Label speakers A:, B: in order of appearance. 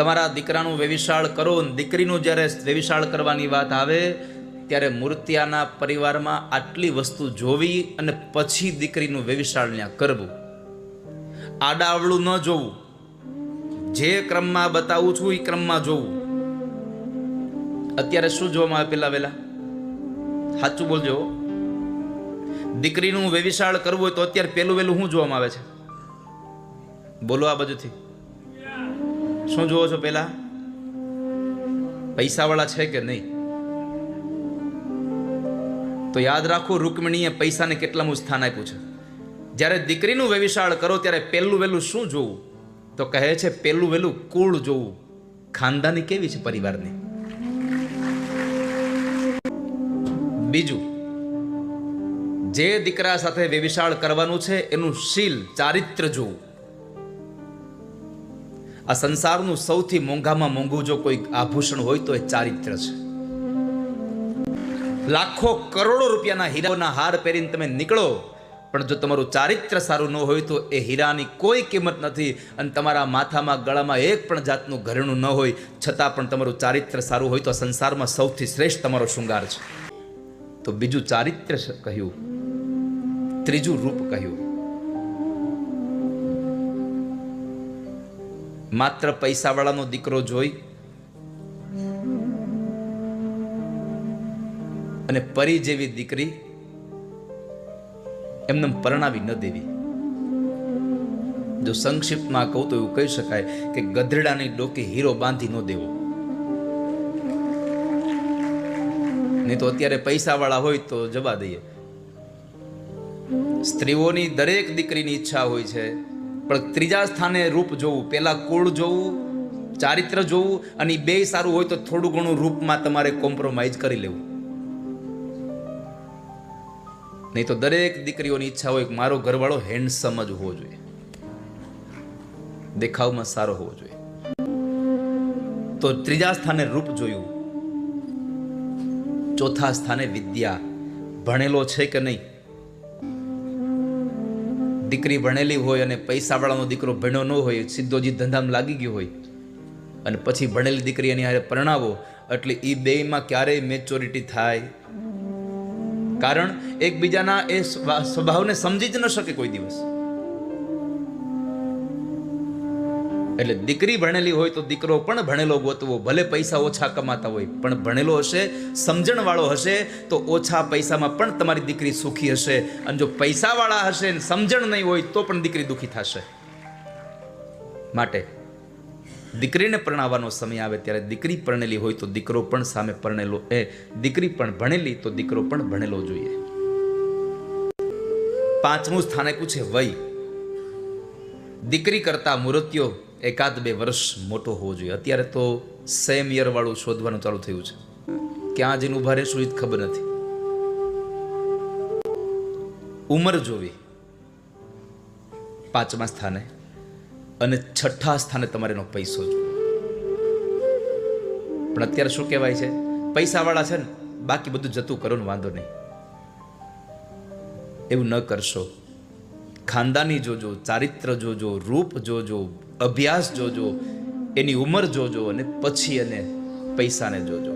A: તમારા દીકરાનું વેવિશાળ કરો, દીકરીનું જ્યારે વેવિશાળ કરવાની વાત આવે ત્યારે મૂર્તિયાના પરિવારમાં આટલી વસ્તુ જોવી અને પછી દીકરીનું વેવિશાળ ત્યાં કરવું. આડાવળું ન જોવું, જે ક્રમમાં બતાવું છું એ ક્રમમાં જોવું. અત્યારે શું જોવામાં આવે? પેલા વેલા સાચું બોલજો. દીકરીનું વેવિશાળ કરવું હોય તો અત્યારે પેલું વેલું શું જોવામાં આવે છે? બોલો આ બાજુથી. શું જોવો છો? પેલા પૈસાવાળા છે કે નહીં? તો યાદ રાખો, રૂકમિણીએ પૈસાને કેટલામું સ્થાન આપ્યું છે. જ્યારે દીકરીનું વેવિશાળ કરો ત્યારે પહેલું વહેલું શું જોવું? તો કહે છે પહેલું વહેલું કુળ જોવું. ખાનદાની કેવી છે પરિવારની. બીજું, જે દીકરા સાથે વેવિશાળ કરવાનું છે એનું શીલ ચારિત્ર જોવું. આ સંસારનું સૌથી મોંઘામાં મોંઘું જો કોઈ આભૂષણ હોય તો એ ચારિત્ર છે. લાખો કરોડો રૂપિયાના હીરાના હાર પહેરીને તમે નીકળો, પણ જો તમારું ચારિત્ર સારું ન હોય તો એ હીરાની કોઈ કિંમત નથી. અને તમારા માથામાં ગળામાં એક પણ જાતનું ઘરેણું ન હોય છતાં પણ તમારું ચારિત્ર સારું હોય તો સંસારમાં સૌથી શ્રેષ્ઠ તમારો શૃંગાર છે. તો બીજું ચારિત્ર કહ્યું, ત્રીજું રૂપ કહ્યું. માત્ર પૈસાવાળાનો દીકરો જોઈ અને પરી જેવી દીકરી એમને પરણાવી ન દેવી. જો સંક્ષિપ્તમાં કહું તો એવું કહી શકાય કે ગધેડાની ડોકી હીરો બાંધી ન દેવો. નહીં તો અત્યારે પૈસાવાળા હોય તો જવા દઈએ. સ્ત્રીઓની દરેક દીકરીની ઈચ્છા હોય છે, પણ ત્રીજા સ્થાને રૂપ જોવું. પેલા કુળ જોવું, ચારિત્ર જોવું, અને બે સારું હોય તો થોડું ઘણું રૂપમાં તમારે કોમ્પ્રોમાઇઝ કરી લેવું. નહીં તો દરેક દીકરીઓની ઈચ્છા હોય કે મારો ઘરવાળો હેન્ડસમ જ હોવો જોઈએ, દેખાવમાં સારો હોવો જોઈએ. તો ત્રીજા સ્થાને રૂપ જોયું. ચોથા સ્થાને વિદ્યા, ભણેલો છે કે નહીં. દીકરી ભણેલી હોય અને પૈસાવાળાનો દીકરો ભણ્યો ન હોય, સીધો જ ધંધામાં લાગી ગયો હોય, અને પછી ભણેલી દીકરી એની હારે પરણાવો એટલે એ બેમાં ક્યારેય મેચ્યોરિટી થાય. કારણ એકબીજાના એ સ્વભાવને સમજી જ ન શકે કોઈ દિવસ. એટલે દીકરી ભણેલી હોય તો દીકરો પણ ભણેલો ગોતવો. ભલે પૈસા ઓછા કમાતા હોય પણ ભણેલો હશે, સમજણ વાળો હશે તો ઓછા પૈસામાં પણ તમારી દીકરી સુખી હશે. અને જો પૈસા વાળા હશે ને સમજણ નહીં હોય તો પણ દીકરી દુખી થશે. માટે દીકરીને પરણાવવાનો સમય આવે ત્યારે દીકરી પરણેલી હોય તો દીકરો પણ સામે પરણેલો, દીકરી પણ ભણેલી તો દીકરો પણ ભણેલો જોઈએ. પાંચમું સ્થાને પૂછે વય. દીકરી કરતા મૂર્તિઓ 1-2 વર્ષ મોટો હોવો જોઈએ. અત્યારે તો સેમ યર વાળું શોધવાનું ચાલુ થયું છે. ક્યાં જઈને ઉભા રહેશું એ જ ખબર નથી. ઉંમર જોવી 5મા સ્થાને, અને 6ઠા સ્થાને તમારે એનો પૈસો જોવો. પણ અત્યારે શું કહેવાય છે, પૈસા વાળા છે ને બાકી બધું જતું કરો ને વાંધો નહીં. એવું ન કરશો. ખાનદાની જોજો, ચારિત્ર જોજો, રૂપ જોજો, અભ્યાસ જોજો, એની ઉંમર જોજો, અને પછી એને પૈસાને જોજો.